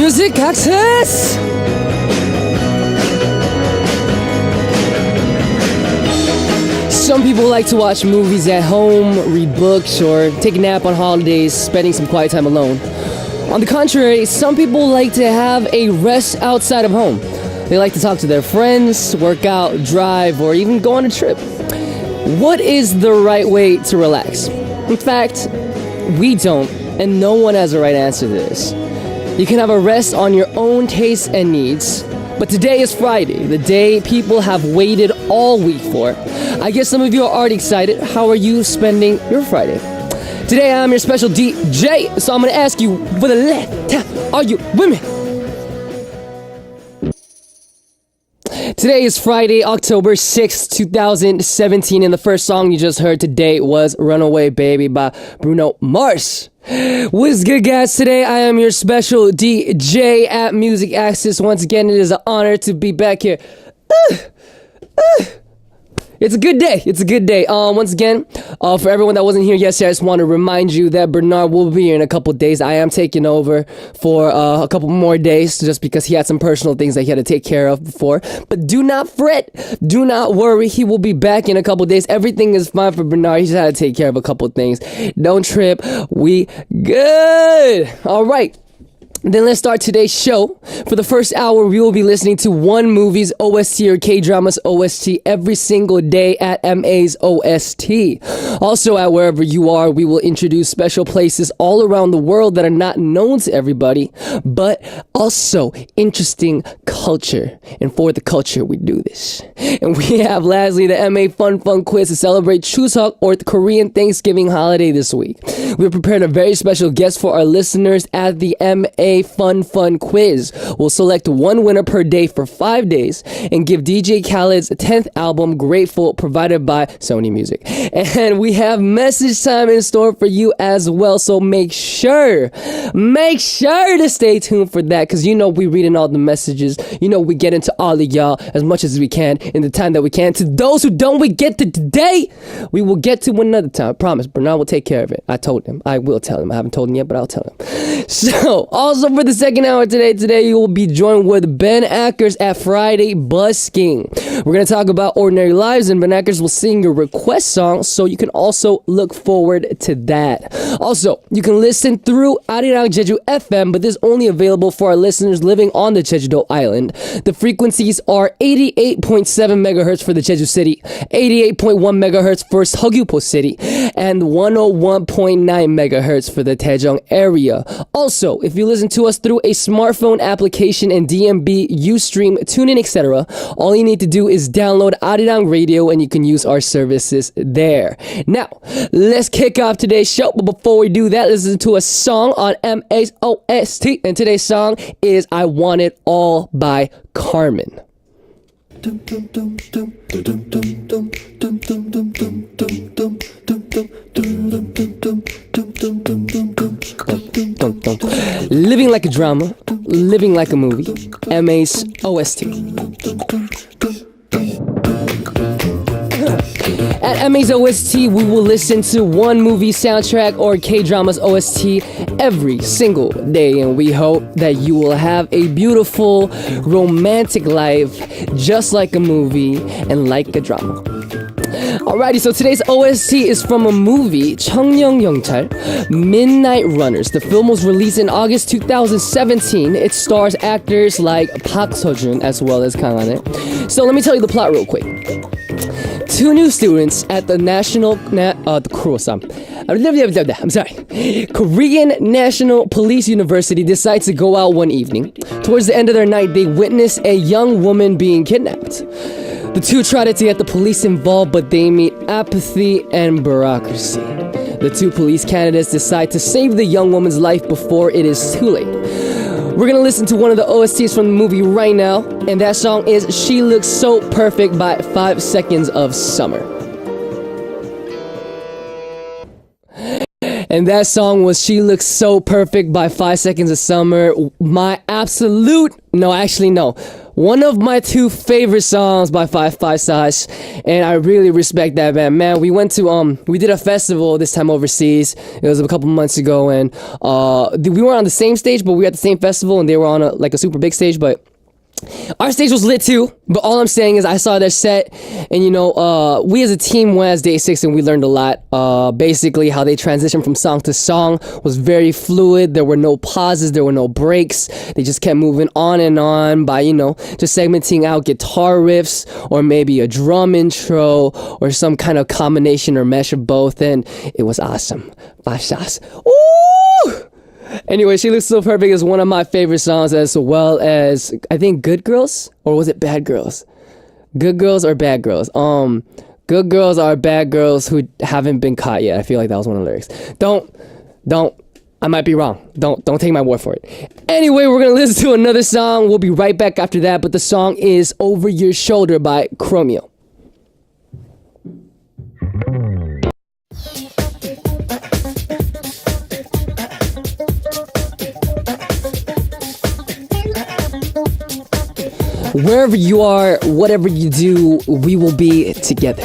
Music Access! Some people like to watch movies at home, read books, or take a nap on holidays, spending some quiet time alone. On the contrary, some people like to have a rest outside of home. They like to talk to their friends, work out, drive, or even go on a trip. What is the right way to relax? In fact, we don't, and no one has a right answer to this. You can have a rest on your own tastes and needs, but today is Friday, the day people have waited all week for. I guess some of you are already excited. How are you spending your Friday? Today I'm your special DJae, so I'm gonna ask you, for the left, are you women? Today is Friday, October 6th, 2017, and the first song you just heard today was Runaway Baby by Bruno Mars. What's good, guys? Today I am your special DJae at Music Access. Once again, it is an honor to be back here. It's a good day. It's a good day. Once again, for everyone that wasn't here yesterday, I just want to remind you that Bernard will be here in a couple days. I am taking over for a couple more days just because he had some personal things that he had to take care of before. But do not fret. Do not worry. He will be back in a couple days. Everything is fine for Bernard. He just had to take care of a couple things. Don't trip. We good. All right. Then let's start today's show. For the first hour, we will be listening to one movie's OST or K-drama's OST every single day at MA's OST. Also, at wherever you are, we will introduce special places all around the world that are not known to everybody, but also interesting culture. And for the culture, we do this. And we have, lastly, the MA Fun Quiz to celebrate Chuseok, or the Korean Thanksgiving holiday, this week. We have prepared a very special guest for our listeners at the MA Fun Quiz. We'll select one winner per day for 5 days and give DJ Khaled's 10th album, Grateful, provided by Sony Music. And we have message time in store for you as well, so make sure to stay tuned for that, because you know we reading all the messages. You know we get into all of y'all as much as we can in the time that we can. To those who don't we get to today, we will get to another time. I promise. Bernard will take care of it. I told him. I will tell him. I haven't told him yet, but I'll tell him. So, also for the second hour today you will be joined with Ben Akers at Friday Busking. We're going to talk about ordinary lives, and Ben Akers will sing your request song, so you can also look forward to that. Also, you can listen through Arirang Jeju FM, but this is only available for our listeners living on the Jeju-do Island. The frequencies are 88.7 megahertz for the Jeju City, 88.1 megahertz for Seogwipo City, and 101.9 megahertz for the Daejeong area. Also, if you listen to us through a smartphone application and DMB, Ustream, TuneIn, etc., all you need to do is download Arirang Radio and you can use our services there. Now, let's kick off today's show, but before we do that, listen to a song on MA's OST, and today's song is I Want It All by Carmen. Living like a drama, living like a movie, MA's OST. At MA's OST, we will listen to one movie soundtrack or K-drama's OST every single day, and we hope that you will have a beautiful, romantic life, just like a movie and like a drama. Alrighty, so today's OST is from a movie, 청년경찰, Midnight Runners. The film was released in August 2017. It stars actors like Park Seo-joon as well as Kang Han-il. So let me tell you the plot real quick. Two new students at the Korean National Police University decide to go out one evening. Towards the end of their night, they witness a young woman being kidnapped. The two try to get the police involved, but they meet apathy and bureaucracy. The two police candidates decide to save the young woman's life before it is too late. We're gonna listen to one of the OSTs from the movie right now, and that song is She Looks So Perfect by 5 Seconds of Summer. And that song was She Looks So Perfect by 5 Seconds of Summer. My absolute, no, actually no, one of my 2 favorite songs by Five Sauce, and I really respect that band. Man, we went to we did a festival this time overseas. It was a couple months ago, and we weren't on the same stage, but we were at the same festival, and they were on a super big stage, but our stage was lit too. But all I'm saying is I saw their set, and we as a team went as DAY6, and we learned a lot. Basically how they transitioned from song to song was very fluid. There were no pauses, there were no breaks. They just kept moving on and on by just segmenting out guitar riffs, or maybe a drum intro, or some kind of combination or mesh of both, and it was awesome. 5 Sauce. Ooh! Anyway, She Looks So Perfect is one of my favorite songs, as well as, I think, Good Girls? Or was it Bad Girls? Good Girls or Bad Girls? Good girls are bad girls who haven't been caught yet. I feel like that was one of the lyrics. Don't, I might be wrong. Don't take my word for it. Anyway, we're gonna listen to another song. We'll be right back after that, but the song is Over Your Shoulder by Chromeo. Wherever you are, whatever you do, we will be together.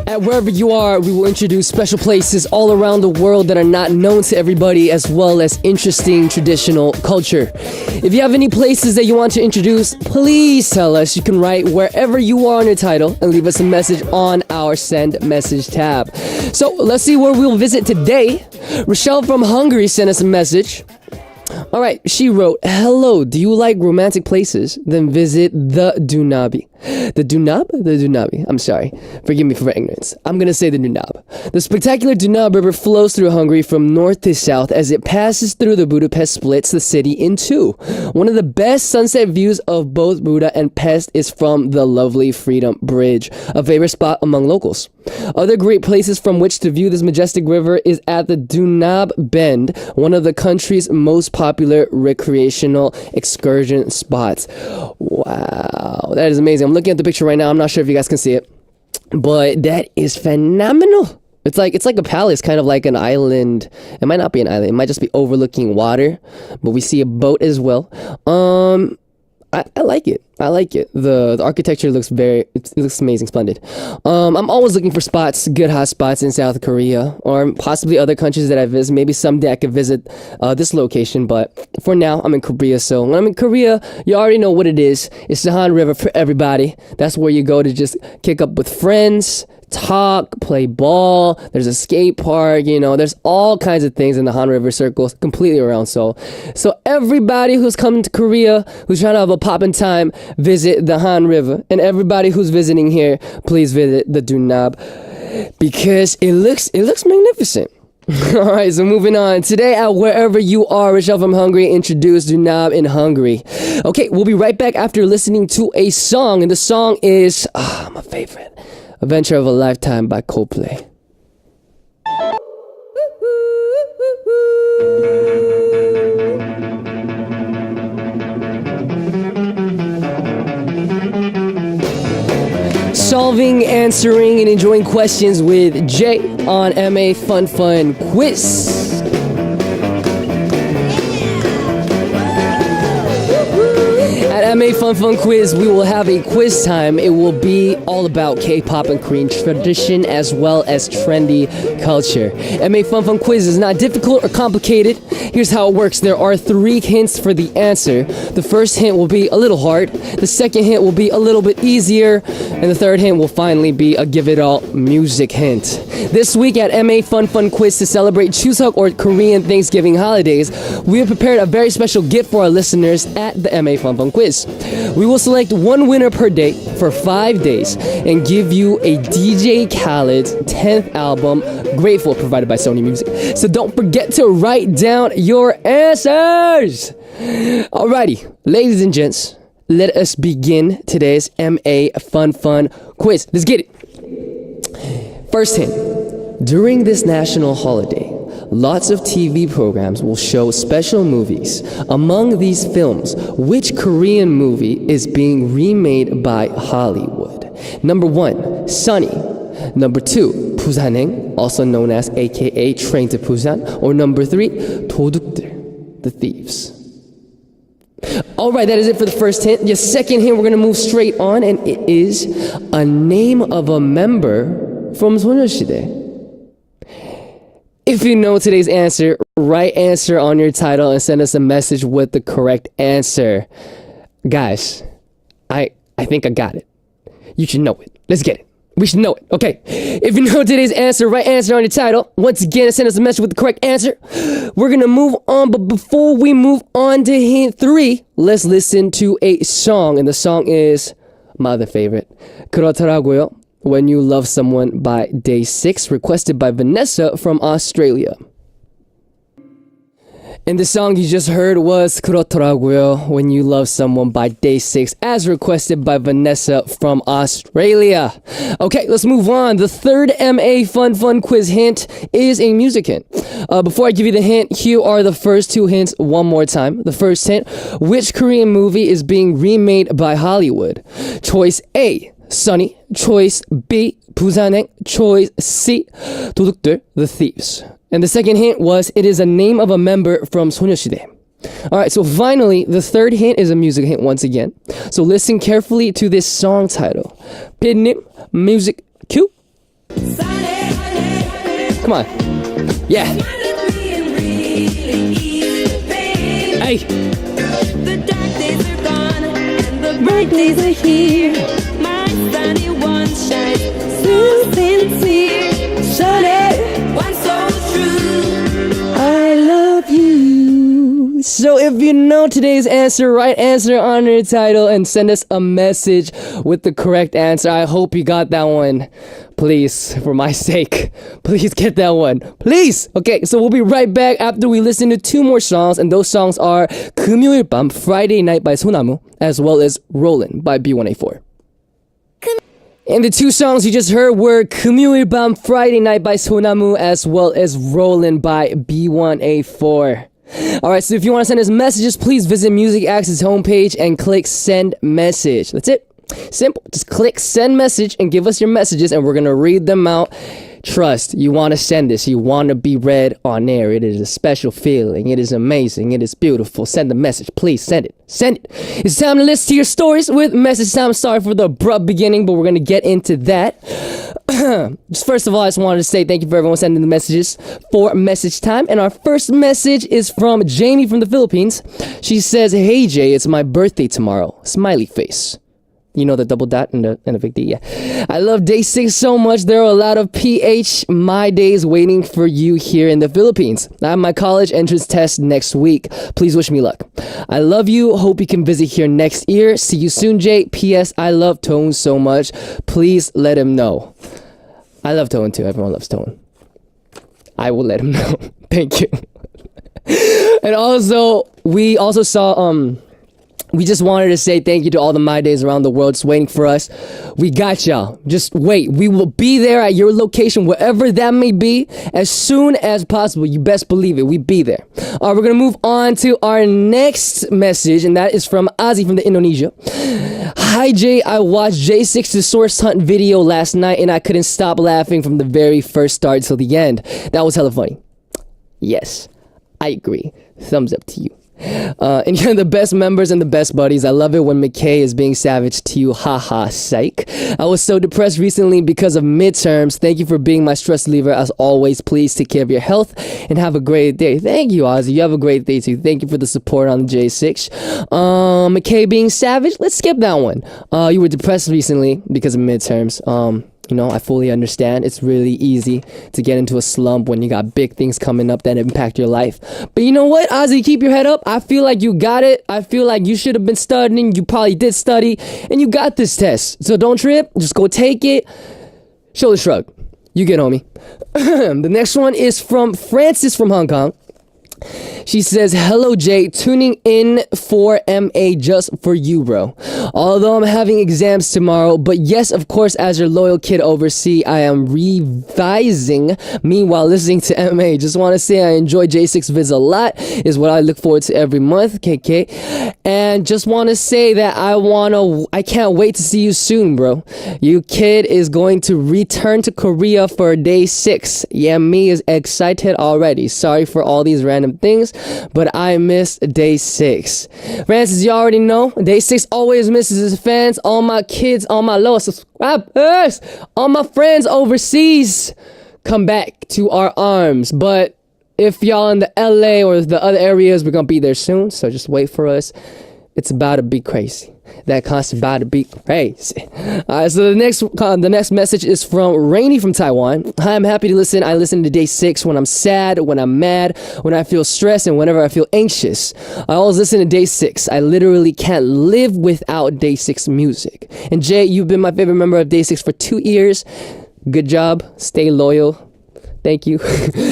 At wherever you are, we will introduce special places all around the world that are not known to everybody, as well as interesting traditional culture. If you have any places that you want to introduce, please tell us. You can write wherever you are on your title and leave us a message on our send message tab. So let's see where we'll visit today. Rochelle from Hungary sent us a message. Alright, she wrote, "Hello, do you like romantic places? Then visit the Dunabi." The Dunab? The Dunabi. I'm sorry. Forgive me for ignorance. I'm gonna say the Dunab. The spectacular Dunab River flows through Hungary from north to south as it passes through the Budapest, splits the city in two. One of the best sunset views of both Buda and Pest is from the lovely Freedom Bridge, a favorite spot among locals. Other great places from which to view this majestic river is at the Dunab Bend, one of the country's most popular recreational excursion spots. Wow, that is amazing. I'm looking at the picture right now. I'm not sure if you guys can see it, but that is phenomenal. It's like a palace, kind of like an island. It might not be an island. It might just be overlooking water, but we see a boat as well. I like it. I like it. The architecture looks it looks amazing, splendid. I'm always looking for spots, good hot spots in South Korea, or possibly other countries that I visit. Maybe someday I could visit this location, but for now I'm in Korea. So when I'm in Korea, you already know what it is. It's the Han River for everybody. That's where you go to just kick up with friends, talk, play ball. There's a skate park, there's all kinds of things in the Han River circles completely around Seoul. So everybody who's coming to Korea, who's trying to have a poppin' time, visit the Han River. And everybody who's visiting here, please visit the Dunab, because it looks magnificent. Alright, so moving on. Today at Wherever You Are, Rochelle from Hungary introduced Dunab in Hungary. Okay, we'll be right back after listening to a song, and the song is my favorite, Adventure of a Lifetime by Coldplay. Solving, answering, and enjoying questions with Jay on MA Fun Fun Quiz. At MA Fun Fun Quiz, we will have a quiz time. It will be all about K-pop and Korean tradition, as well as trendy culture. MA Fun Fun Quiz is not difficult or complicated. Here's how it works. There are 3 hints for the answer. The first hint will be a little hard. The second hint will be a little bit easier. And the third hint will finally be a give it all music hint. This week at MA Fun Fun Quiz, to celebrate Chuseok or Korean Thanksgiving holidays, we have prepared a very special gift for our listeners at the MA Fun Fun Quiz. We will select one winner per day for 5 days and give you a DJ Khaled's 10th album, Grateful, provided by Sony Music. So don't forget to write down your answers. Alrighty, ladies and gents, let us begin today's MA Fun Fun Quiz. Let's get it. First hint. During this national holiday, lots of TV programs will show special movies. Among these films, which Korean movie is being remade by Hollywood? Number 1, Sunny. Number 2, 부산행, also known as aka Train to Busan. Or number 3, 도둑들, the thieves. Alright, that is it for the first hint. Your second hint, we're gonna move straight on, and it is a name of a member from 소녀시대. If you know today's answer, write answer on your title and send us a message with the correct answer. Guys, I think I got it. You should know it. Let's get it. We should know it. Okay. If you know today's answer, write answer on your title. Once again, send us a message with the correct answer. We're gonna move on, but before we move on to hint 3, let's listen to a song. And the song is my other favorite, 그렇더라고요, When You Love Someone by DAY6, requested by Vanessa from Australia. And the song you just heard was 그렇더라고요, When You Love Someone by DAY6, as requested by Vanessa from Australia. Okay, let's move on. The third MA Fun quiz hint is a music hint. Before I give you the hint, here are the first 2 hints one more time. The first hint, which Korean movie is being remade by Hollywood? Choice A, Sunny. Choice B, 부산행. Choice C, 도둑들, the thieves. And the second hint was, it is a name of a member from 소녀시대. Alright, so finally, the third hint is a music hint once again. So listen carefully to this song title. Pidnim, music cue. Come on. Yeah. Hey. The dark days are gone and the bright days are here. My sunny one shines so sincere. Sunny, one so true. I love you. So if you know today's answer, write answer on your title and send us a message with the correct answer. I hope you got that one. Please, for my sake, please get that one. Please! Okay, so we'll be right back after we listen to 2 more songs, and those songs are 금요일 밤, Friday Night by 소나무, as well as Rollin' by B1A4. And the 2 songs you just heard were 금요일 밤, Friday Night by 소나무, as well as Rollin' by B1A4. Alright, so if you want to send us messages, please visit Music Access homepage and click send message. That's it. Simple. Just click send message and give us your messages, and we're gonna read them out. Trust, you want to send this, you want to be read on air. It is a special feeling. It is amazing. It is beautiful. Send the message. Please send it. Send it. It's time to listen to your stories with message time. Sorry for the abrupt beginning, but we're gonna get into that. Just first of all, I just wanted to say thank you for everyone sending the messages for message time. And our first message is from Jamie from the Philippines. She says, "Hey Jay, it's my birthday tomorrow." Smiley face. You know the double dot and the big D, yeah. I love DAY6 so much. There are a lot of PH my days waiting for you here in the Philippines. I have my college entrance test next week. Please wish me luck. I love you. Hope you can visit here next year. See you soon, Jay. P.S. I love Tone so much. Please let him know. I love Tone too. Everyone loves Tone. I will let him know. Thank you. And also, we also saw, we just wanted to say thank you to all the My Days around the world just waiting for us. We got y'all. Just wait. We will be there at your location, wherever that may be, as soon as possible. You best believe it. We be there. All right, we're going to move on to our next message, and that is from Ozzy from Indonesia. Hi, Jay. I watched J6's Source Hunt video last night, and I couldn't stop laughing from the very first start till the end. That was hella funny. Yes, I agree. Thumbs up to you. And you're the best members and the best buddies. I love it when McKay is being savage to you. Haha, psych. I was so depressed recently because of midterms. Thank you for being my stress reliever as always. Please take care of your health and have a great day. Thank you, Ozzy. You have a great day too. Thank you for the support on the J6. McKay being savage. Let's skip that one. You were depressed recently because of midterms. You know, I fully understand. It's really easy to get into a slump when you got big things coming up that impact your life. But you know what, Ozzy, keep your head up. I feel like you got it. I feel like you should have been studying. You probably did study, and you got this test. So don't trip. Just go take it. Shoulder shrug. You get homie. The next one is from Francis from Hong Kong. She says, hello, Jay. Tuning in for MA just for you, bro. Although I'm having exams tomorrow, but yes, of course, as your loyal kid overseas, I am revising. Meanwhile, listening to MA. Just want to say I enjoy DJae6 vids a lot. Is what I look forward to every month, KK. And just want to say that I can't wait to see you soon, bro. You kid is going to return to Korea for DAY6. Yeah, me is excited already. Sorry for all these random things, but I missed DAY6. Francis, you already know, DAY6 always misses his fans. All my kids, all my loyal subscribers, all my friends overseas, come back to our arms. But if y'all in the LA or the other areas, we're gonna be there soon, so just wait for us. It's about to be crazy. That concert about to be crazy. Alright, so the next message is from Rainy from Taiwan. Hi, I'm happy to listen. I listen to DAY6 when I'm sad, when I'm mad, when I feel stressed, and whenever I feel anxious. I always listen to DAY6. I literally can't live without DAY6 music. And Jay, you've been my favorite member of DAY6 for 2 years. Good job. Stay loyal. Thank you.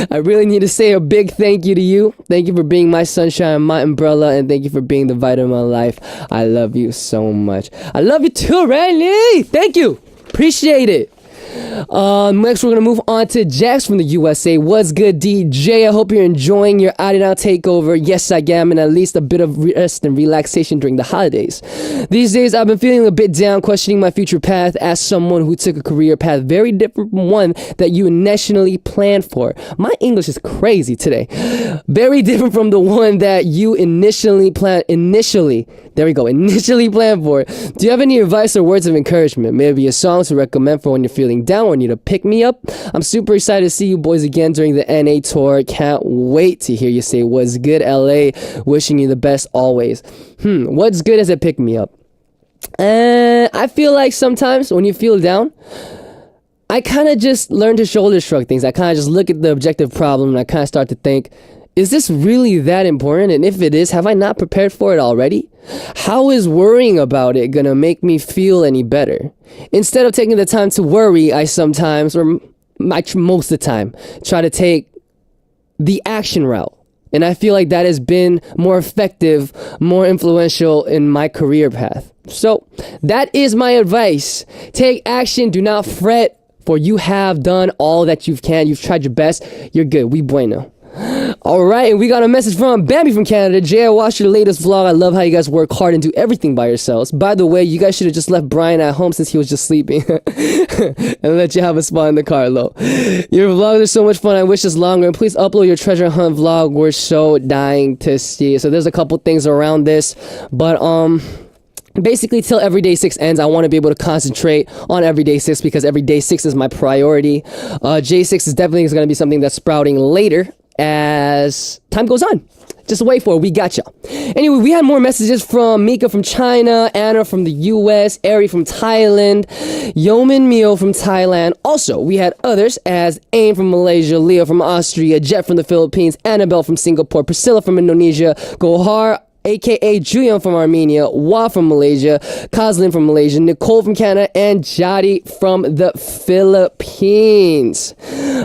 I really need to say a big thank you to you. Thank you for being my sunshine, my umbrella, and thank you for being the vitamin of my life. I love you so much. I love you too, Randy. Thank you. Appreciate it. Next, we're going to move on to Jax from the USA. What's good, DJ? I hope you're enjoying your out and out takeover. Yes, I am, and at least a bit of rest and relaxation during the holidays. These days, I've been feeling a bit down, questioning my future path as someone who took a career path very different from one that you initially planned for. My English is crazy today. Very different from the one that you initially planned for. Do you have any advice or words of encouragement? Maybe a song to recommend for when you're feeling down or need to pick me up? I'm super excited to see you boys again during the NA tour. Can't wait to hear you say what's good, LA. Wishing you the best always. What's good as a pick me up? I feel like sometimes when you feel down, I kind of just learn to shoulder shrug things. I kind of just look at the objective problem and I kind of start to think, is this really that important? And if it is, have I not prepared for it already? How is worrying about it gonna make me feel any better? Instead of taking the time to worry, I sometimes, or most of the time, try to take the action route. And I feel like that has been more effective, more influential in my career path. So that is my advice. Take action, do not fret, for you have done all that you can. You've tried your best. You're good. We bueno. Alright, and we got a message from Bambi from Canada. Jay, I watched your latest vlog. I love how you guys work hard and do everything by yourselves. By the way, you guys should have just left Brian at home since he was just sleeping and let you have a spot in the car, low. Your vlogs are so much fun. I wish it's longer. And please upload your treasure hunt vlog. We're so dying to see it. So there's a couple things around this, but basically till every DAY6 ends, I want to be able to concentrate on every DAY6 because every DAY6 is my priority. J6 is definitely going to be something that's sprouting later as time goes on. Just wait for it. We got y'all. Anyway, we had more messages from Mika from China, Anna from the US, Ari from Thailand, Yeomin Mio from Thailand. Also, we had others as Aim from Malaysia, Leo from Austria, Jet from the Philippines, Annabelle from Singapore, Priscilla from Indonesia, Gohar, aka Julian from Armenia, Wa from Malaysia, Kazlin from Malaysia, Nicole from Canada, and Jadi from the Philippines.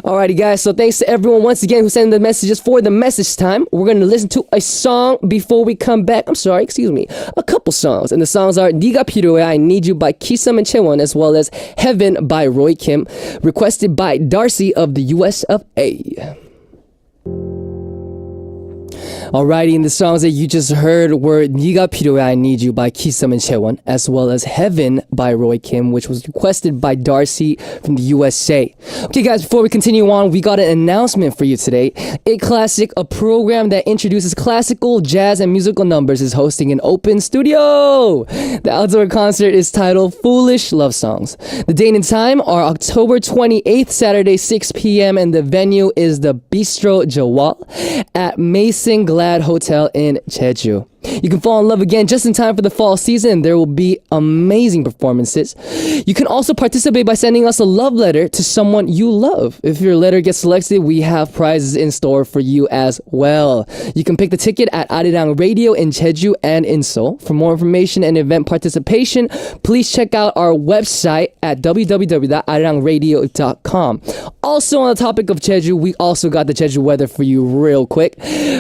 Alrighty guys, so thanks to everyone once again who sent the messages for the message time. We're going to listen to a song before we come back. A couple songs. And the songs are Niga Piroe, I Need You by Kisam and Chewon, as well as Heaven by Roy Kim, requested by Darcy of the US of A. Alrighty, and the songs that you just heard were Niga Piroe, I Need You by Kisam and Chewon, as well as Heaven by Roy Kim, which was requested by Darcy from the USA. Okay guys, before we continue on, we got an announcement for you today. It Classic, a program that introduces classical, jazz, and musical numbers, is hosting an open studio. The outdoor concert is titled Foolish Love Songs. The date and time are October 28th, Saturday, 6 p.m., and the venue is the Bistro Jawal at Mason Glad Hotel in Jeju. You can fall in love again just in time for the fall season, and there will be amazing performances. You can also participate by sending us a love letter to someone you love. If your letter gets selected, we have prizes in store for you as well. You can pick the ticket at Arirang Radio in Jeju and in Seoul. For more information and event participation, please check out our website at www.arirangradio.com. Also on the topic of Jeju, we also got the Jeju weather for you real quick.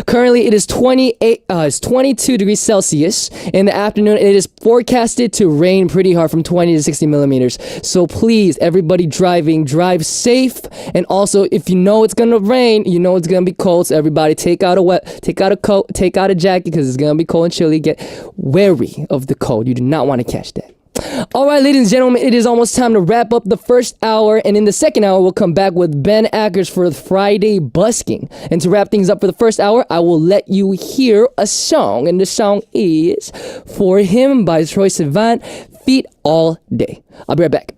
Currently, it is 22 degrees Celsius. In the afternoon, it is forecasted to rain pretty hard from 20 to 60 millimeters. So please, everybody drive safe. And also, if you know it's gonna rain, you know it's gonna be cold. So everybody take out a coat, take out a jacket because it's gonna be cold and chilly. Get wary of the cold. You do not want to catch that. All right, ladies and gentlemen, it is almost time to wrap up the first hour, and in the second hour, we'll come back with Ben Akers for Friday Busking. And to wrap things up for the first hour, I will let you hear a song, and the song is For Him by Troye Sivan, Feet All Day. I'll be right back.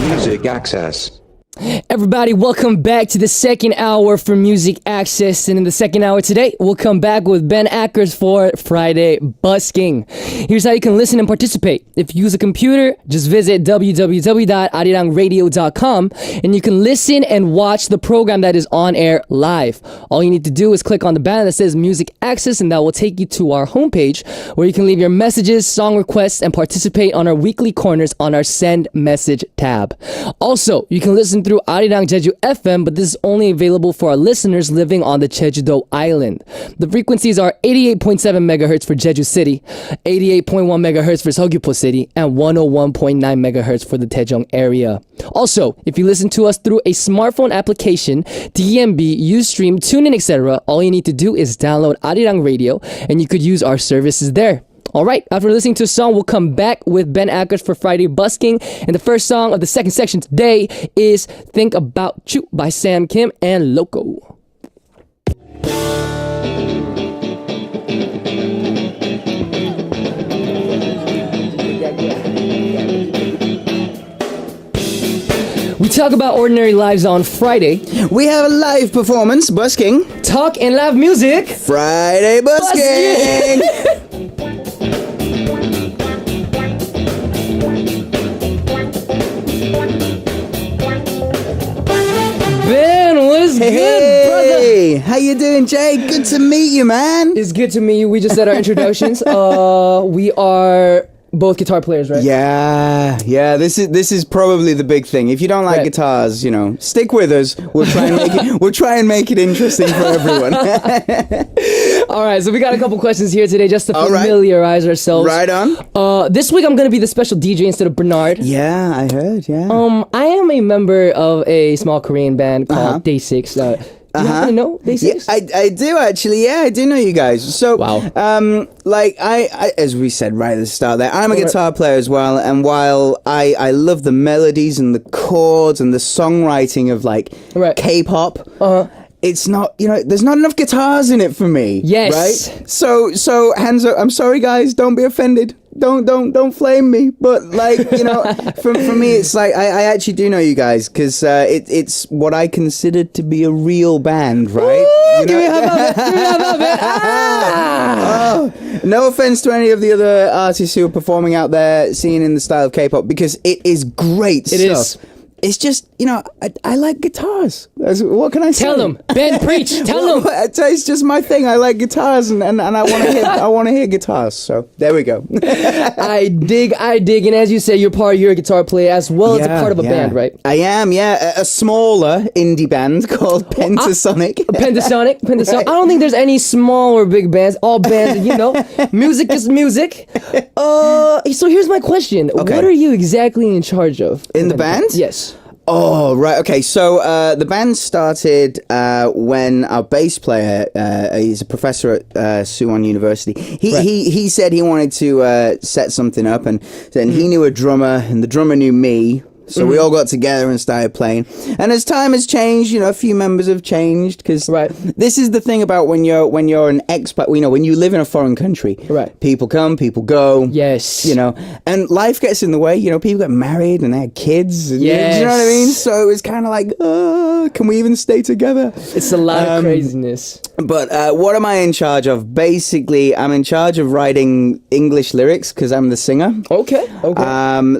Music Access. Everybody, welcome back to the second hour for Music Access. And in the second hour today, we'll come back with Ben Akers for Friday Busking. Here's how you can listen and participate. If you use a computer, just visit www.arirangradio.com and you can listen and watch the program that is on air live. All you need to do is click on the banner that says Music Access, and that will take you to our homepage where you can leave your messages, song requests, and participate on our weekly corners on our Send Message tab. Also, you can listen through Arirang Jeju FM, but this is only available for our listeners living on the Jeju-do Island. The frequencies are 88.7 megahertz for Jeju City, 88.1 megahertz for Seogwipo City, and 101.9 megahertz for the Daejeong area. Also, if you listen to us through a smartphone application, DMB, Ustream, TuneIn, etc., all you need to do is download Arirang Radio, and you could use our services there. Alright, after listening to a song, we'll come back with Ben Akers for Friday Busking. And the first song of the second section today is Think About You by Sam Kim and Loco. We talk about ordinary lives on Friday. We have a live performance, Busking. Talk and live music. Friday Busking! Ben, what's good, brother? Hey, how you doing, Jay? Good to meet you, man. It's good to meet you. We just said our introductions. We are both guitar players, right? Yeah. This is probably the big thing. If you don't like guitars, stick with us. We'll try and make it interesting for everyone. All right, so we got a couple questions here today just to familiarize ourselves. Right on. This week I'm going to be the special DJ instead of Bernard. Yeah, I heard. Yeah. I am a member of a small Korean band called DAY6. You happen to know DAY6? Yeah, I do actually. Yeah, I do know you guys. So, wow. I as we said right at the start there, I'm a guitar player as well. And while I love the melodies and the chords and the songwriting of K-pop, it's not, there's not enough guitars in it for me. Yes. Right? So hands up. I'm sorry, guys. Don't be offended. Don't flame me. But for me, it's like I actually do know you guys because it's what I consider to be a real band, right? Ooh, give me a hug, man. Oh, no offense to any of the other artists who are performing out there, singing in the style of K-pop, because it is great stuff. It is. It's just, I like guitars. What can I say? Tell them. Ben, preach. Tell them. It's just my thing. I like guitars and I want to hear guitars. So there we go. I dig. And as you say, you're a guitar player as well as a part of a band, right? I am, yeah. A smaller indie band called Pentasonic. Pentasonic. Right. I don't think there's any small or big bands. All bands, music is music. So here's my question. Okay. What are you exactly in charge of? In the band? Yes. Oh, right. Okay. So the band started when our bass player, he's a professor at Suwon University. He said he wanted to set something up, and then he knew a drummer, and the drummer knew me. So we all got together and started playing. And as time has changed, a few members have changed because this is the thing about when you're an expat, when you live in a foreign country, people come, people go. Yes. And life gets in the way. People get married and they have kids. Yes. Do you know what I mean? So it's kind of like, can we even stay together? It's a lot of craziness. But what am I in charge of? Basically, I'm in charge of writing English lyrics because I'm the singer. Okay.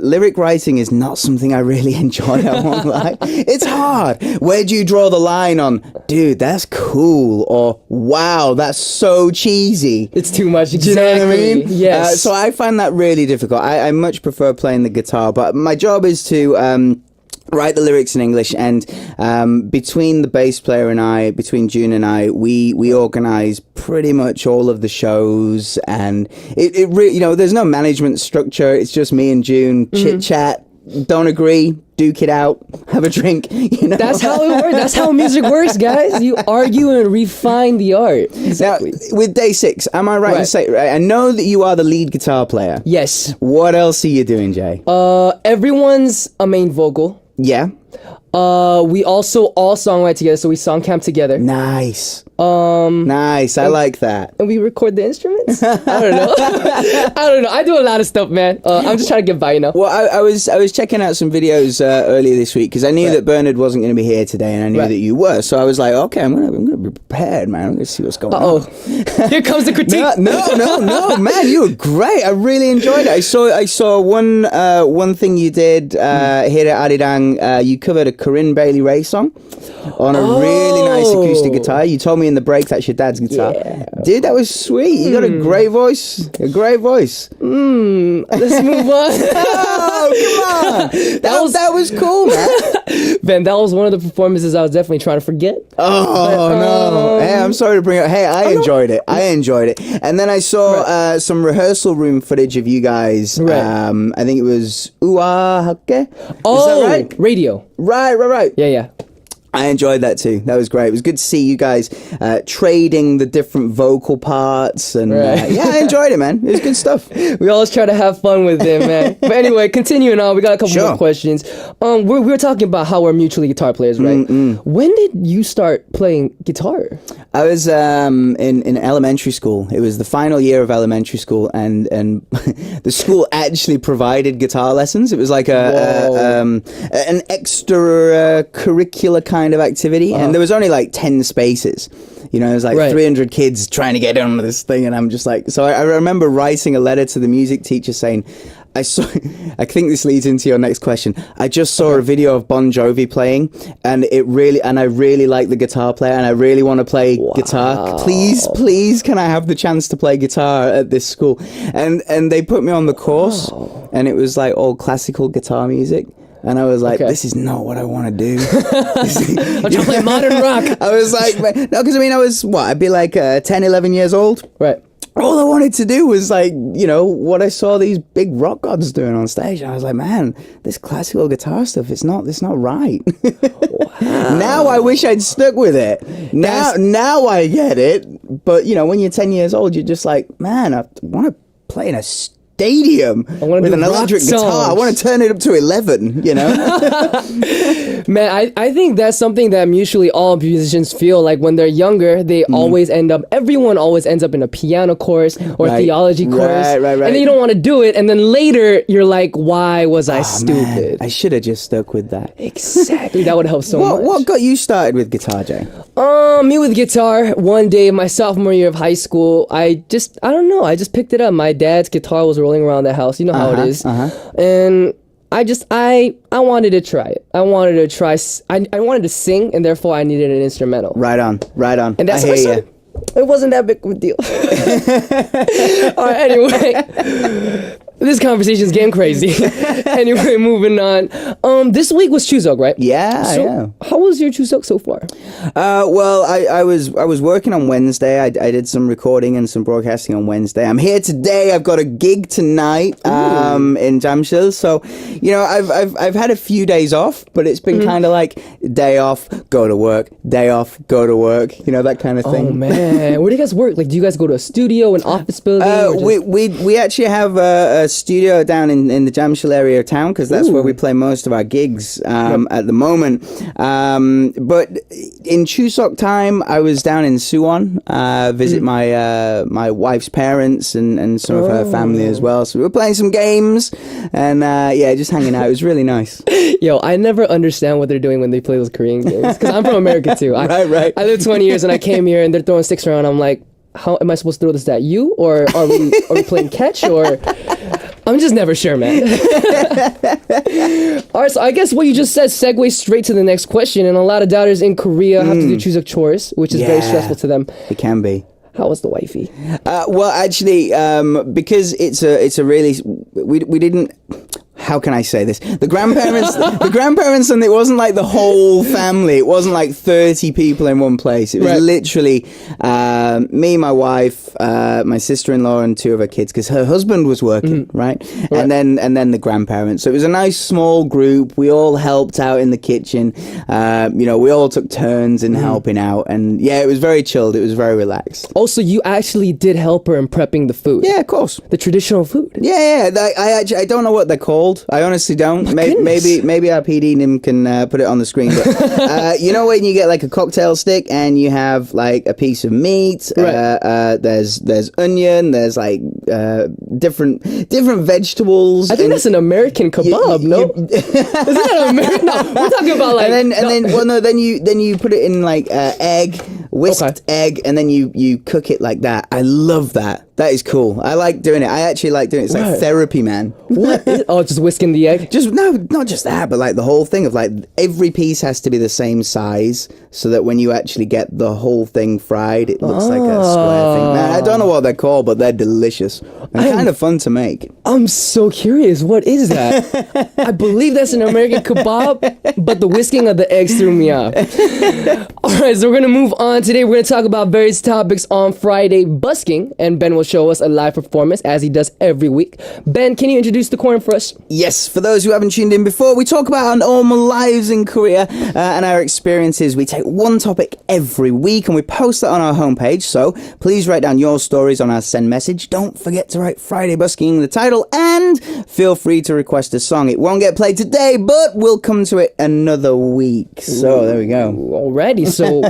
Lyric writing is not something I really enjoy, I won't lie. It's hard. Where do you draw the line on, dude, that's cool, or wow, that's so cheesy? It's too much. Do you know what I mean? Yes. So I find that really difficult. I much prefer playing the guitar, but my job is to write the lyrics in English, and between the bass player and I, between June and I, we organize pretty much all of the shows, and it really, there's no management structure. It's just me and June, chit chat, don't agree, duke it out, have a drink. That's how it works. That's how music works, guys. You argue and refine the art. Exactly. Now, with DAY6, am I right to say? I know that you are the lead guitar player. Yes. What else are you doing, Jay? Everyone's a main vocal. Yeah. We also all songwrite together, so we song camp together. Nice. Nice. I like that. And we record the instruments? I don't know. I do a lot of stuff, man. I'm just trying to get by, Well, I was checking out some videos earlier this week because I knew that Bernard wasn't going to be here today, and I knew that you were. So I was like, okay, I'm gonna be prepared, man. I'm gonna see what's going on. Here comes the critique. No, man, you were great. I really enjoyed it. I saw one thing you did here at Arirang. You covered a Corinne Bailey Ray song on a really nice acoustic guitar. You told me in the break that's your dad's guitar. Yeah. Dude, that was sweet. You got a great voice. Let's move on. Oh, come on. That was cool, man. Ben, that was one of the performances I was definitely trying to forget. No. Hey, I'm sorry to bring it up. Hey, I enjoyed it. And then I saw some rehearsal room footage of you guys. I think it was Uahake. Oh, is that right? Radio. Right. Yeah. I enjoyed that too. That was great. It was good to see you guys trading the different vocal parts, and I enjoyed it, man. It was good stuff. We always try to have fun with it, man. But anyway, continuing on, we got a couple more questions. We were talking about how we're mutually guitar players, right? When did you start playing guitar? I was in elementary school. It was the final year of elementary school, and the school actually provided guitar lessons. It was like an extra curricular kind of activity, and there was only like 10 spaces. There was like 300 kids trying to get on with this thing, and I'm just like, so I remember writing a letter to the music teacher saying, I think this leads into your next question. I just saw a video of Bon Jovi playing, and I really like the guitar player, and I really want to play guitar. Please, can I have the chance to play guitar at this school? And they put me on the course, and it was like all classical guitar music. And I was like, this is not what I want to do. I'm trying to play modern rock. I was like, no, because I was, I'd be like 10, 11 years old. Right. All I wanted to do was like, what I saw these big rock gods doing on stage. I was like, man, this classical guitar stuff, it's not right. Now I wish I'd stuck with it. Now I get it. But, when you're 10 years old, you're just like, man, I want to play in a stadium with an electric guitar. I want to turn it up to 11, Man, I think that's something that mutually all musicians feel like when they're younger. They everyone always ends up in a piano course or theology course. Right. And then you don't want to do it. And then later you're like, why was I stupid? Man, I should have just stuck with that. Exactly. That would help so much. What got you started with guitar, Jay? Me with guitar, one day, my sophomore year of high school, I don't know. I just picked it up. My dad's guitar was rolling around the house. You know how it is. And I wanted to try it. I wanted to sing, and therefore I needed an instrumental. Right on. And that's what I hear you. It wasn't that big of a deal. All right, anyway. This conversation's getting crazy. Anyway, moving on. This week was Chuseok, right? Yeah. How was your Chuseok so far? Well, I was working on Wednesday. I did some recording and some broadcasting on Wednesday. I'm here today. I've got a gig tonight in Jamshid. So, I've had a few days off, but it's been kind of like day off, go to work, day off, go to work. That kind of thing. Oh man, where do you guys work? Like, do you guys go to a studio, an office building? We actually have a a studio down in the Jamshil area of town because that's where we play most of our gigs at the moment. But in Chuseok time, I was down in Suwon, visit my wife's parents and some of her family as well. So we were playing some games and just hanging out. It was really nice. Yo, I never understand what they're doing when they play those Korean games because I'm from America too. Right. I lived 20 years and I came here and they're throwing sticks around. I'm like, how am I supposed to throw this at you? Or are we playing catch? Or I'm just never sure, man. All right, so I guess what you just said segues straight to the next question. And a lot of doubters in Korea have to do Chuseok chores, which is very stressful to them. It can be. How was the wifey? Well, actually, because it's a really we didn't. How can I say this? The grandparents, and it wasn't like the whole family. It wasn't like 30 people in one place. It was literally me, my wife, my sister-in-law, and two of her kids because her husband was working, right? And then the grandparents. So it was a nice small group. We all helped out in the kitchen. We all took turns in helping out, and it was very chilled. It was very relaxed. Also, you actually did help her in prepping the food. Yeah, of course. The traditional food. Yeah. I don't know what they're called. I honestly don't. Maybe our PD Nim can put it on the screen. But you know when you get like a cocktail stick and you have like a piece of meat. There's onion. There's like different vegetables. I think that's an American kebab. No, is that American? No, we're talking about like. Then you put it in like egg, whisked egg, and then you cook it like that. I love that. That is cool. I like doing it. I actually like doing it. It's like therapy, man. What? Just whisking the egg? Not just that, but like the whole thing of like every piece has to be the same size so that when you actually get the whole thing fried, it looks like a square thing. Man, I don't know what they're called, but they're delicious and kind of fun to make. I'm so curious. What is that? I believe that's an American kebab, but the whisking of the eggs threw me off. All right, so we're going to move on. Today we're going to talk about various topics on Friday Busking, and Ben will show us a live performance as he does every week. Ben, can you introduce the corner for us? Yes, for those who haven't tuned in before, we talk about our normal lives in Korea and our experiences. We take one topic every week and we post that on our homepage. So please write down your stories on our send message. Don't forget to write Friday Busking in the title and feel free to request a song. It won't get played today, but we'll come to it another week. So there we go. Alrighty, so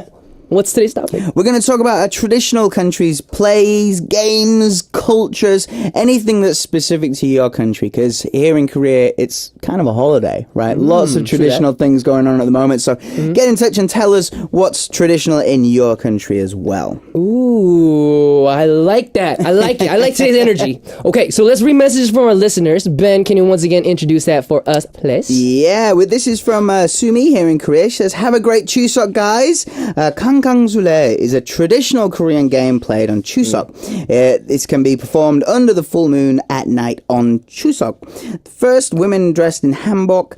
what's today's topic? We're going to talk about our traditional countries, plays, games, cultures, anything that's specific to your country. Because here in Korea, it's kind of a holiday, right? Lots of traditional things going on at the moment. So get in touch and tell us what's traditional in your country as well. Ooh, I like that. I like it. I like today's energy. Okay, so let's read messages from our listeners. Ben, can you once again introduce that for us, please? Yeah, this is from Sumi here in Korea. She says, have a great Chuseok, guys. Kangangsule is a traditional Korean game played on Chuseok. This can be performed under the full moon at night on Chuseok. First, women dressed in hanbok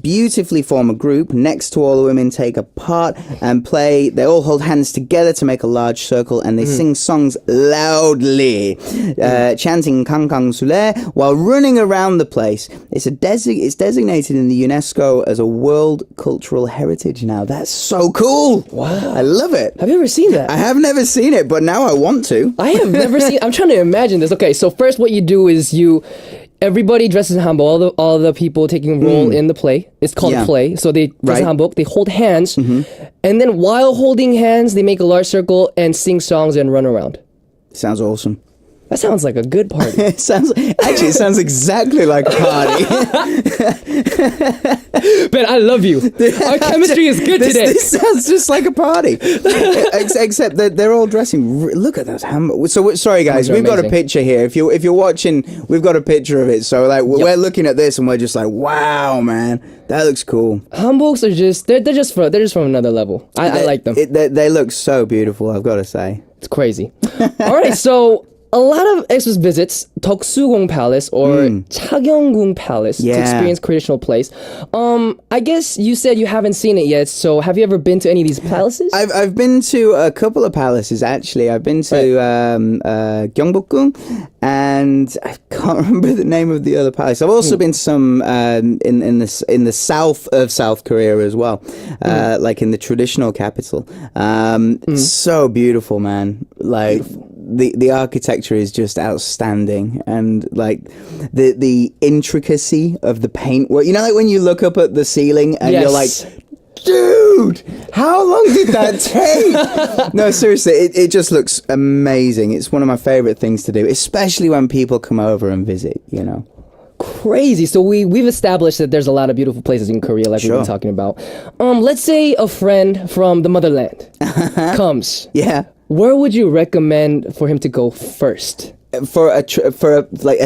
beautifully form a group. Next to all the women take a part and play. They all hold hands together to make a large circle and they sing songs loudly, chanting Kangangsule while running around the place. It's designated in the UNESCO as a World Cultural Heritage now. That's so cool. Wow. I love it. Have you ever seen that? I have never seen it, but now I want to. I have never seen. I'm trying to imagine this. Okay, so first what you do is everybody dresses in hanbok. All the people taking a role in the play. It's called a play. So they dress in hanbok. They hold hands, and then while holding hands, they make a large circle and sing songs and run around. Sounds awesome. That sounds like a good party. It sounds exactly like a party. Ben, I love you. Our chemistry is good today. This sounds just like a party. Except that they're all dressing. Look at those hanboks. So sorry guys, we've got a picture here. If you're watching, we've got a picture of it. So like we're looking at this and we're just like, wow, man, that looks cool. Hanboks are just they're just from another level. I like them. They look so beautiful. I've got to say, it's crazy. All right, so. A lot of Exodus visits Deoksugung Palace or Chagyeonggung Palace to experience traditional plays. I guess you said you haven't seen it yet, so have you ever been to any of these palaces? I've been to a couple of palaces actually. I've been to Gyeongbokgung and I can't remember the name of the other palace. I've also been to some in the south of South Korea as well, like in the traditional capital. So beautiful, man. Like. the architecture is just outstanding, and like the intricacy of the paintwork. You know, like when you look up at the ceiling and you're like, dude, how long did that take? No, seriously, it just looks amazing. It's one of my favorite things to do, especially when people come over and visit, you know. Crazy. So we've established that there's a lot of beautiful places in Korea, like we've been talking about. Let's say a friend from the motherland comes. Yeah. Where would you recommend for him to go first? For a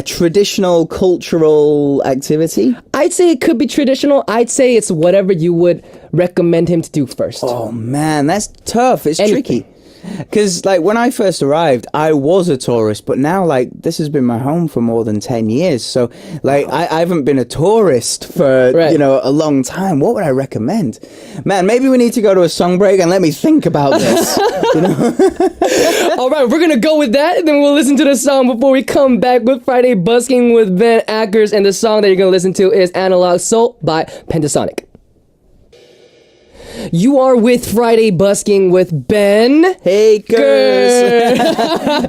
traditional cultural activity? I'd say it could be traditional. I'd say it's whatever you would recommend him to do first. Oh man, that's tough. It's tricky. Because, like, when I first arrived, I was a tourist, but now, like, this has been my home for more than 10 years. So, like, I haven't been a tourist for, you know, a long time. What would I recommend? Man, maybe we need to go to a song break and let me think about this. You know? All right, we're going to go with that, and then we'll listen to the song before we come back with Friday Busking with Ben Akers. And the song that you're going to listen to is Analog Soul by Pentasonic. You are with Friday Busking with Ben Akers.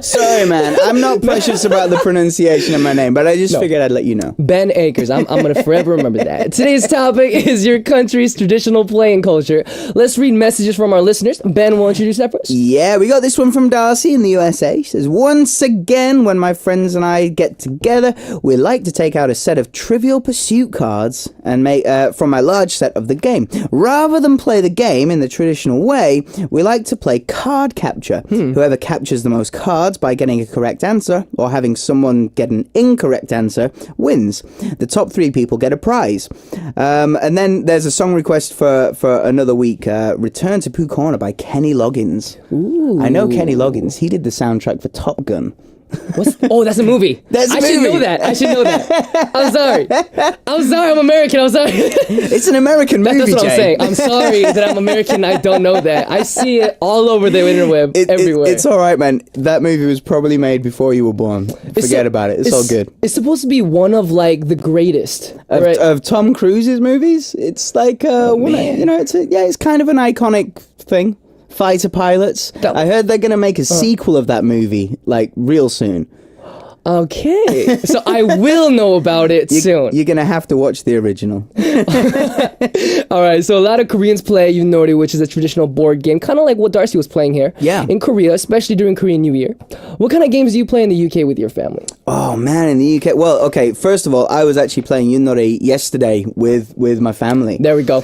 Sorry, man. I'm not precious about the pronunciation of my name, but I just figured I'd let you know. Ben Akers. I'm going to forever remember that. Today's topic is your country's traditional playing culture. Let's read messages from our listeners. Ben, will introduce that for us? Yeah, we got this one from Darcy in the USA. She says, once again, when my friends and I get together, we like to take out a set of Trivial Pursuit cards and make from my large set of the game. Rather than play the game in the traditional way, we like to play card capture. Whoever captures the most cards by getting a correct answer or having someone get an incorrect answer wins. The top 3 people get a prize. And then there's a song request for another week. Return to Pooh Corner by Kenny Loggins. Ooh. I know Kenny Loggins. He did the soundtrack for Top Gun. Oh, that's a movie. I should know that. I'm sorry. I'm American. I'm sorry. It's an American movie, That's what Jay. I'm saying. I'm sorry that I'm American. I don't know that. I see it all over the interweb, everywhere. It's all right, man. That movie was probably made before you were born. Forget about it. It's all good. It's supposed to be one of like the greatest of Tom Cruise's movies. It's like it's kind of an iconic thing. Fighter pilots. I heard they're gonna make a sequel of that movie like real soon. Okay, so I will know about it soon. You're gonna have to watch the original. All right, so a lot of Koreans play Yunori, which is a traditional board game, kind of like what Darcy was playing here. Yeah. In Korea, especially during Korean New Year. What kind of games do you play in the UK with your family? Oh man, in the UK. Well, okay. First of all, I was actually playing Yunori yesterday with my family. There we go.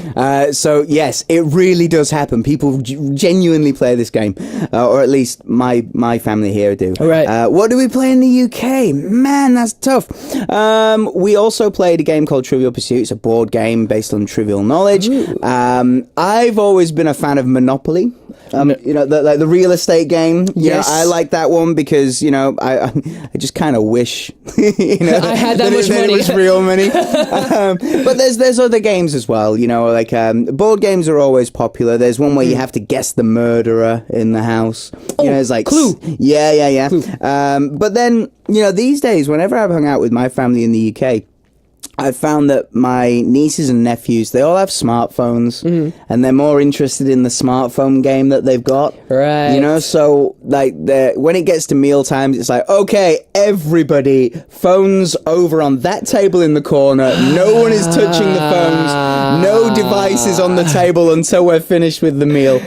So yes, it really does happen. People genuinely play this game, or at least my family here do. All right. What do we play in the UK? Man, that's tough. We also played a game called Trivial Pursuit. It's a board game based on trivial knowledge. I've always been a fan of Monopoly. You know, the real estate game. Yes. I like that one because, you know, I just kind of wish, you know, I had that much money. It was real money. But there's other games as well, you know, like board games are always popular. There's one where you have to guess the murderer in the house. You know, it's like Clue. Yeah. Clue. But then, you know, these days, whenever I've hung out with my family in the UK, I've found that my nieces and nephews, they all have smartphones, and they're more interested in the smartphone game that they've got. Right. You know, so, like, when it gets to meal times, it's like, okay, everybody, phones over on that table in the corner. No one is touching the phones. No devices on the table until we're finished with the meal.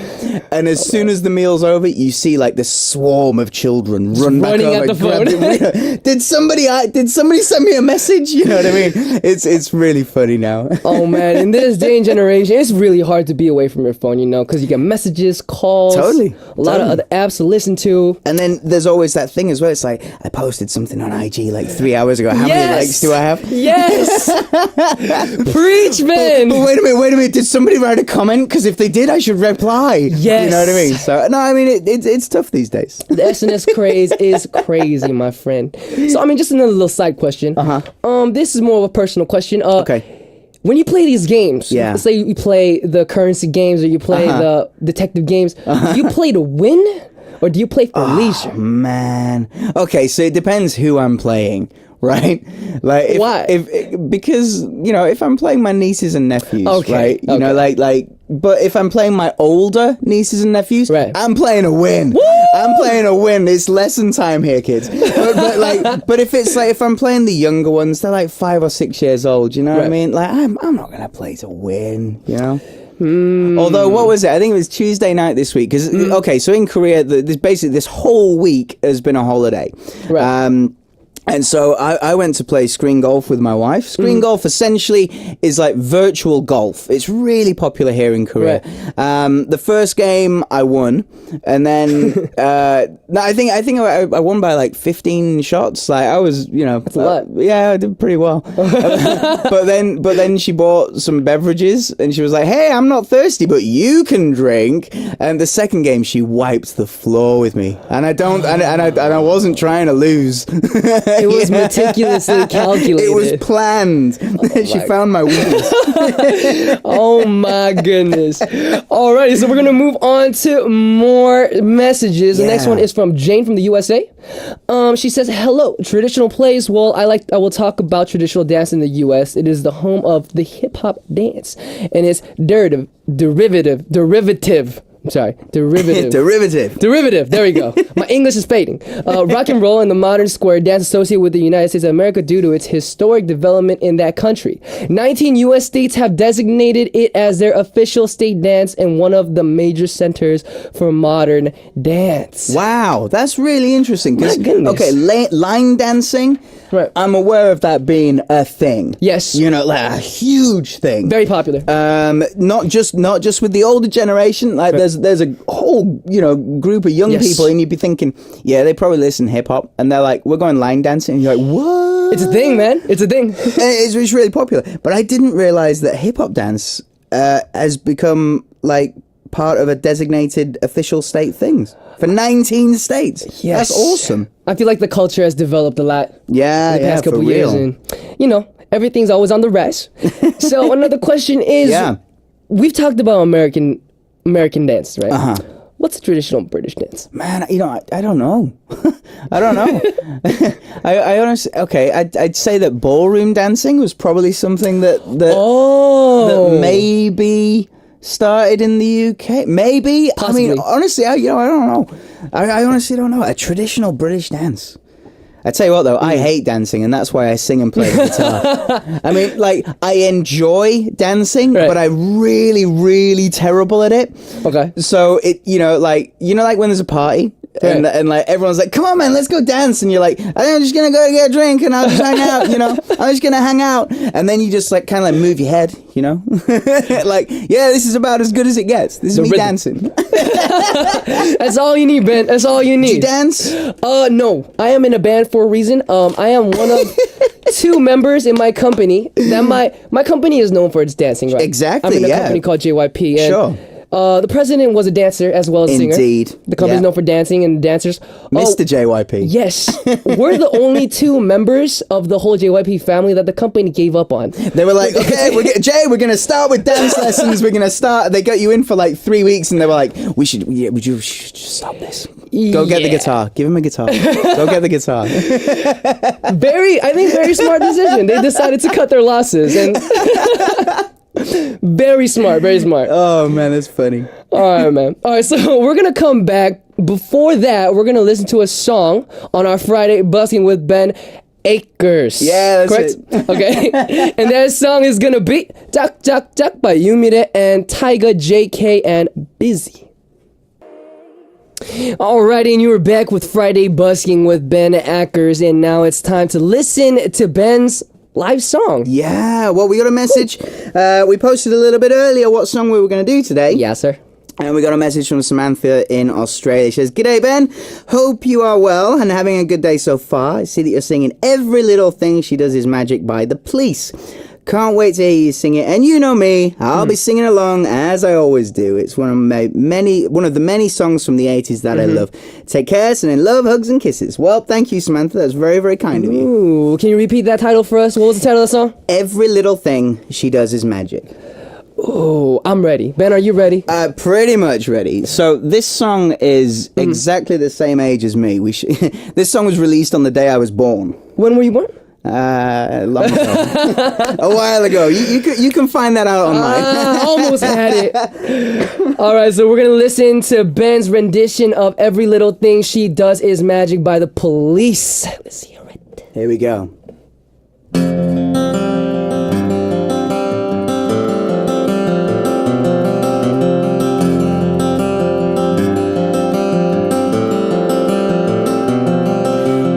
And as soon as the meal's over, you see, like, this swarm of children run back over. Running at the phone. Did somebody send me a message? You know what I mean? It's really funny now. Oh man, in this day and generation, it's really hard to be away from your phone, you know, because you get messages, calls, a lot of other apps to listen to. And then there's always that thing as well. It's like, I posted something on IG like 3 hours ago. How many likes do I have? Yes. Preach, man. But wait a minute. Did somebody write a comment? Because if they did, I should reply. Yes. You know what I mean? So no, I mean it's tough these days. The SNS craze is crazy, my friend. So I mean, just another little side question. This is more of a personal question. Okay. When you play these games, let's say you play the currency games or you play the detective games, do you play to win or do you play for leisure? Man. Okay, so it depends who I'm playing. Right? Like why? Because, you know, if I'm playing my nieces and nephews, right? You know, like But if I'm playing my older nieces and nephews, I'm playing a win. Woo! I'm playing a win. It's lesson time here, kids. But if it's like, if I'm playing the younger ones, they're like 5 or 6 years old. You know what I mean? Like, I'm not gonna play to win. You know. Although, what was it? I think it was Tuesday night this week. Because okay, so in Korea, this whole week has been a holiday. Right. And so I went to play screen golf with my wife. Screen golf essentially is like virtual golf. It's really popular here in Korea. Right. The first game I won, and then I think I won by like 15 shots. Like I was, you know, that's a lot. Yeah, I did pretty well. but then she bought some beverages, and she was like, "Hey, I'm not thirsty, but you can drink." And the second game, she wiped the floor with me, and I wasn't trying to lose. It was meticulously calculated. It was planned. She found my weakness. Oh my goodness. Alrighty, so we're gonna move on to more messages. The next one is from Jane from the USA. She says, "Hello, traditional plays. Well, I will talk about traditional dance in the US. It is the home of the hip hop dance, and it's derivative. Derivative. There we go. My English is fading. Rock and roll and the modern square dance associated with the United States of America due to its historic development in that country. 19 U.S. states have designated it as their official state dance and one of the major centers for modern dance." Wow, that's really interesting. My goodness. Okay, line dancing. Right. I'm aware of that being a thing. Yes. You know, like a huge thing. Very popular. Not just with the older generation. Like there's a whole, you know, group of young people, and you'd be thinking, yeah, they probably listen to hip hop, and they're like, we're going line dancing, and you're like, what? It's a thing, man. It's a thing. It's really popular. But I didn't realize that hip hop dance has become like part of a designated official state things for 19 states. Yes. That's awesome. I feel like the culture has developed a lot. Yeah, in the past couple for years, real. and you know, everything's always on the rise. So another question is, we've talked about American dance, right? Uh-huh. What's a traditional British dance? Man, you know, I don't know. I don't know. I honestly, okay, I'd say that ballroom dancing was probably something that maybe started in the UK. Maybe. Possibly. I mean, honestly, I don't know. I honestly don't know. A traditional British dance. I tell you what, though, I hate dancing, and that's why I sing and play the guitar. I mean, like, I enjoy dancing, but I'm really, really terrible at it. Okay. So, like when there's a party, and like everyone's like, come on, man, let's go dance. And you're like, I think I'm just going to go get a drink, and I'll just hang out, you know? I'm just going to hang out. And then you just, like, kind of like move your head, you know? Like, yeah, this is about as good as it gets. This is me dancing. That's all you need, Ben. That's all you need. Do you dance? No. I am in a band for a reason. I am one of 2 members in my company. That my company is known for its dancing, right? Exactly, I'm in a company called JYP. And sure. The president was a dancer as well as a singer. Indeed. The company's known for dancing and dancers. Mr. JYP. Yes. We're the only 2 members of the whole JYP family that the company gave up on. They were like, okay, we're going to start with dance lessons. We're going to start. They got you in for like 3 weeks, and they were like, we should just stop this. Go get the guitar. Give him a guitar. Go get the guitar. Very smart decision. They decided to cut their losses, and very smart. Oh man, that's funny. All right, man. All right, so we're gonna come back. Before that, we're gonna listen to a song on our Friday Busking with Ben. Akers. Yeah, that's correct? it. Okay. And that song is gonna be "Duck Duck Duck" by Yumire and Tyga, JK, and Busy. Alrighty, and you were back with Friday Busking with Ben Akers, and now it's time to listen to Ben's live song. Yeah, well, we got a message. We posted a little bit earlier what song we were going to do today. Yeah, sir. And we got a message from Samantha in Australia. She says, "G'day, Ben. Hope you are well and having a good day so far. I see that you're singing Every Little Thing She Does Is Magic by The Police. Can't wait to hear you sing it. And you know me, I'll be singing along as I always do. It's one of the many songs from the 80s that I love. Take care, sending love, hugs, and kisses." Well, thank you, Samantha. That's very, very kind of you. Ooh, can you repeat that title for us? What was the title of the song? Every Little Thing She Does Is Magic. Oh, I'm ready. Ben, are you ready? Pretty much ready. So this song is exactly the same age as me. This song was released on the day I was born. When were you born? Long ago. A while ago. You can find that out online. Almost had it. All right, so we're going to listen to Ben's rendition of Every Little Thing She Does Is Magic by the Police. Let's hear it. Here we go.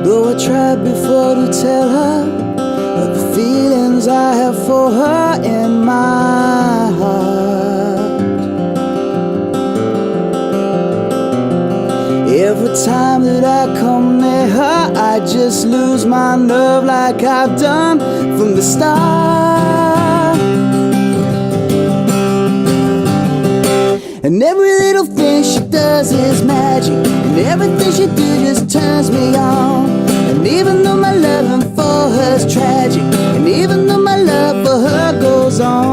Though I tried before to tell her of the feelings I have for her in my heart, every time that I come near her, I just lose my nerve like I've done from the start. And every little thing she does is magic, and everything she do just turns me on. And even though my loving for her is tragic, and even though my love for her goes on,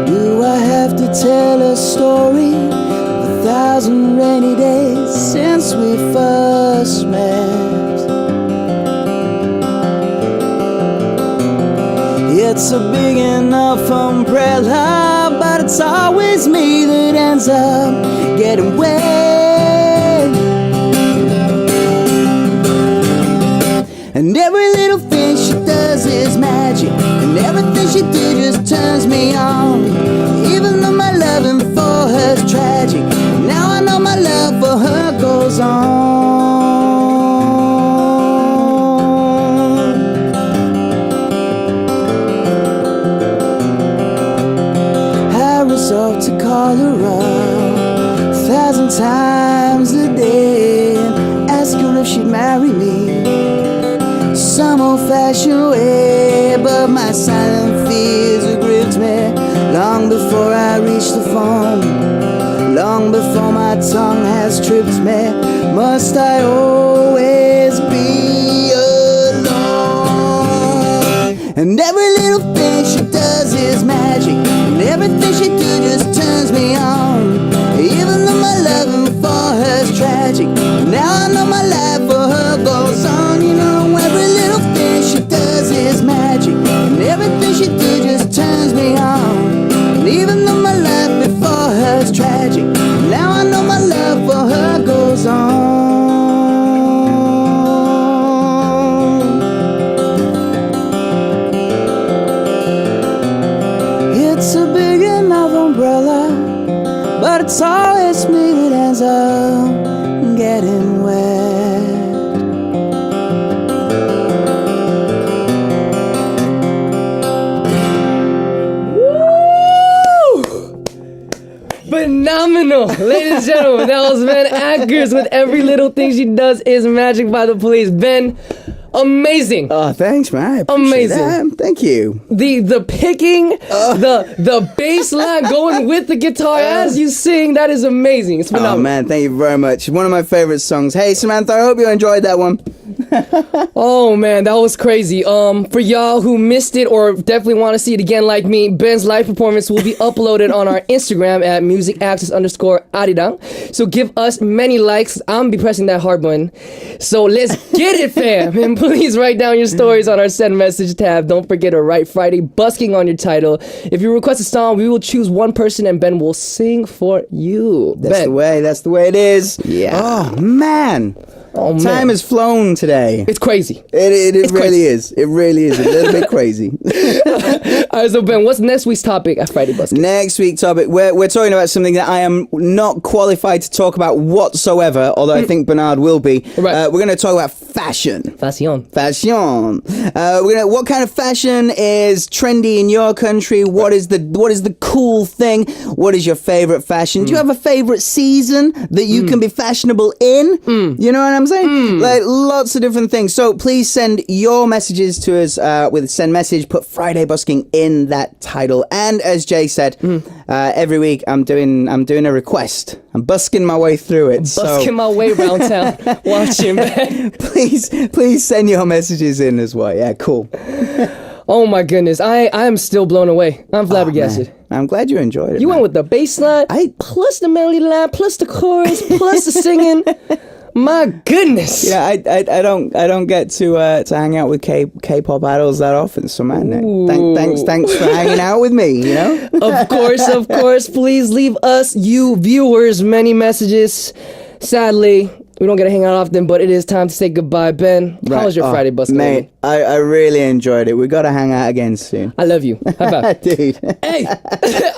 do I have to tell a story of 1,000 rainy days since we first met? It's a big enough umbrella, but it's always me that ends up getting wet. And every little thing she does is magic, and everything she do just turns me on. Even though my loving for her is tragic, now I know my love for her goes on. Resolved to call her up 1,000 times a day and ask her if she'd marry me some old-fashioned way, but my silent fears have gripped me long before I reach the phone, long before my tongue has tripped me. Must I always be alone? And every little thing she does is magic, and everything she do just turns me on. Even though my loving for her is tragic, now I know my life for her goes on. You know, every little thing she does is magic, and everything she do just turns me on. And even though my life before her is tragic, now I know my love for her goes on. It's a big enough umbrella, but it's always me that ends up getting wet. Woo! Phenomenal! Ladies and gentlemen, that was Ben Akers with Every Little Thing She Does Is Magic by the Police. Ben, amazing. Oh, thanks, man. I appreciate Amazing. that. Thank you. The picking, the bass line going with the guitar as you sing, that is amazing. It's phenomenal. Oh, man, thank you very much. One of my favorite songs. Hey, Samantha, I hope you enjoyed that one. Oh man, that was crazy. For y'all who missed it or definitely want to see it again like me, Ben's live performance will be uploaded on our Instagram at musicaccess_arirang. So give us many likes. I'm gonna be pressing that hard button. So let's get it, fam. And please write down your stories on our send message tab. Don't forget to write Friday Busking on your title. If you request a song, we will choose one person and Ben will sing for you. That's Ben. the way. That's the way it is. Yeah. Oh, man. Oh, man. Time has flown today. It's crazy. It It's really crazy. is. It really is. A little bit crazy. All right, so Ben, what's next week's topic at Friday Busking? Next week's topic, we're talking about something that I am not qualified to talk about whatsoever, although I think Bernard will be. Right. We're going to talk about fashion. Fashion. What kind of fashion is trendy in your country? What is the cool thing? What is your favorite fashion? Do you have a favorite season that you can be fashionable in? You know what I'm saying? Like lots of different things. So please send your messages to us with send message. Put Friday Busking in that title. And as Jay said, every week I'm doing a request. I'm busking my way through it. Busking my way around town watching, man. Please send your messages in as well. Yeah, cool. Oh my goodness, I am still blown away. I'm flabbergasted. I'm glad you enjoyed it. You went with the bass line, plus the melody line, plus the chorus, plus the singing. My goodness. Yeah, I don't get to hang out with K-pop idols that often. So man, thanks for hanging out with me. You know. Of course. Please leave us, you viewers, many messages. Sadly, we don't get to hang out often, but it is time to say goodbye. Ben, how was your Friday, Busking? Mate, I really enjoyed it. We got to hang out again soon. I love you. High five. Dude. Hey,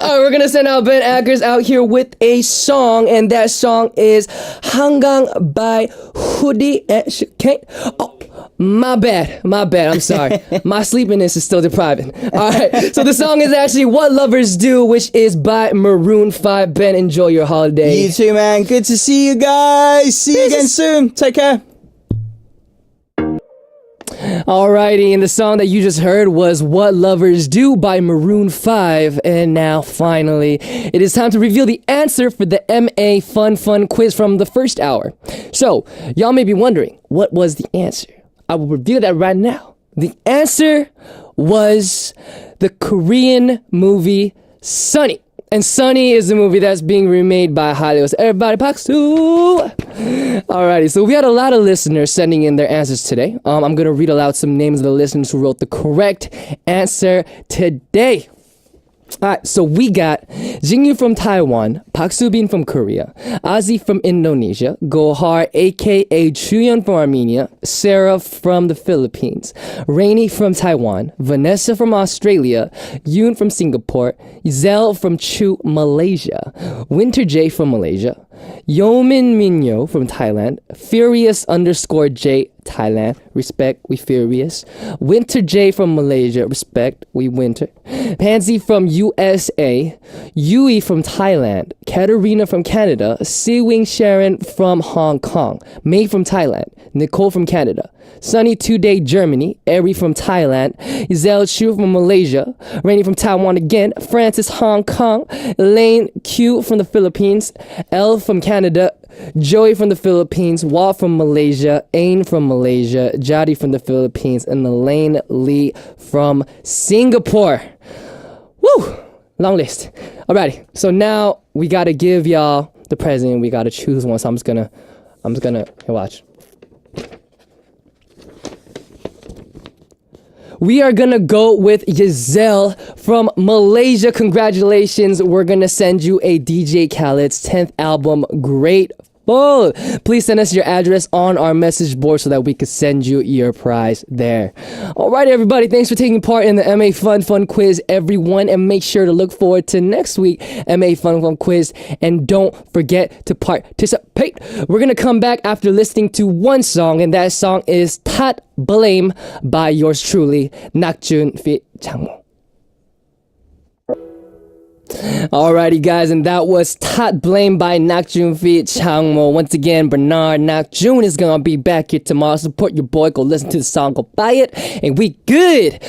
we're going to send out Ben Akers out here with a song, and that song is Hangang by Hoodie and Shikane. Oh, my bad. I'm sorry. My sleepiness is still depriving. All right, so the song is actually What Lovers Do, which is by Maroon 5. Ben, enjoy your holiday. You too, man. Good to see you guys. See you again soon. Take care. Alrighty, and the song that you just heard was What Lovers Do by Maroon 5. And now, finally, it is time to reveal the answer for the MA Fun quiz from the first hour. So, y'all may be wondering, what was the answer? I will reveal that right now. The answer was the Korean movie Sunny. And Sunny is a movie that's being remade by Hollywood. So everybody, paksu! Alrighty, so we had a lot of listeners sending in their answers today. I'm going to read aloud some names of the listeners who wrote the correct answer today. Alright, so we got Jingyu from Taiwan, Park Subin from Korea, Ozzy from Indonesia, Gohar aka Chuyeon from Armenia, Sarah from the Philippines, Rainy from Taiwan, Vanessa from Australia, Yoon from Singapore, Zell from Chu, Malaysia, Winter J from Malaysia, Yomin Minyo from Thailand, Furious_J Thailand, respect, we furious. Winter J from Malaysia, respect, we winter. Pansy from USA, Yui from Thailand, Katerina from Canada, Siwing Sharon from Hong Kong, May from Thailand, Nicole from Canada, Sunny 2-Day Germany, Eri from Thailand, Zel Chu from Malaysia, Rainy from Taiwan again, Francis Hong Kong, Elaine Q from the Philippines, Elle from Canada, Joey from the Philippines, Walt from Malaysia, Ain from Malaysia, Jadi from the Philippines, and Elaine Lee from Singapore. Woo! Long list. Alrighty, so now we gotta give y'all the present. We gotta choose one. So I'm just gonna here, watch. We are gonna go with Giselle from Malaysia. Congratulations. We're gonna send you a DJ Khaled's 10th album, Grateful. Please send us your address on our message board so that we can send you your prize there. Alright, everybody, thanks for taking part in the MA Fun quiz, everyone, and make sure to look forward to next week MA Fun quiz, and don't forget to participate. We're gonna come back after listening to one song, and that song is Tat Blame by yours truly, Nakjun feat. Changmo. Alrighty, guys, and that was Tat Blame by Nakjun feat. Changmo. Once again, Bernard Nakjun is gonna be back here tomorrow. Support your boy, go listen to the song, go buy it, and we good.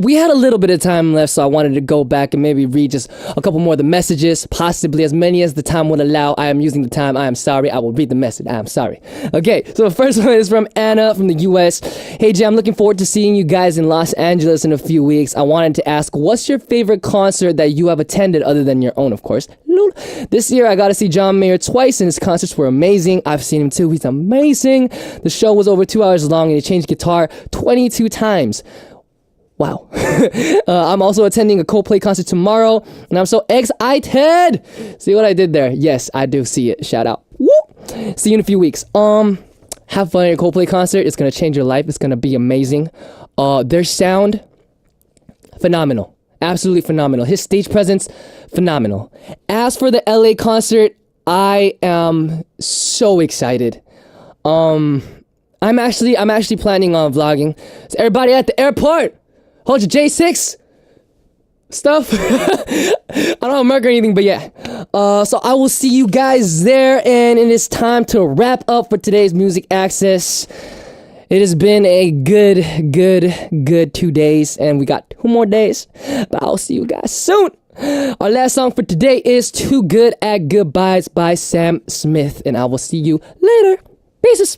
We had a little bit of time left, so I wanted to go back and maybe read just a couple more of the messages, possibly as many as the time would allow. I am using the time. I am sorry. I will read the message. I am sorry. Okay, so the first one is from Anna from the US. Hey Jay, I'm looking forward to seeing you guys in Los Angeles in a few weeks. I wanted to ask, what's your favorite concert that you have attended other than your own, of course? This year I got to see John Mayer twice, and his concerts were amazing. I've seen him too. He's amazing. The show was over 2 hours long, and he changed guitar 22 times. Wow. I'm also attending a Coldplay concert tomorrow, and I'm so excited. See what I did there? Yes, I do see it. Shout out. Woo! See you in a few weeks. Have fun at a Coldplay concert. It's gonna change your life. It's gonna be amazing. Their sound, phenomenal. Absolutely phenomenal. His stage presence, phenomenal. As for the LA concert, I am so excited. I'm actually planning on vlogging. So everybody at the airport, hold your DJae6 stuff. I don't have a mark or anything, but yeah. So I will see you guys there, and it is time to wrap up for today's Music Access. It has been a good 2 days, and we got 2 more days, but I'll see you guys soon. Our last song for today is Too Good at Goodbyes by Sam Smith, and I will see you later. Peace.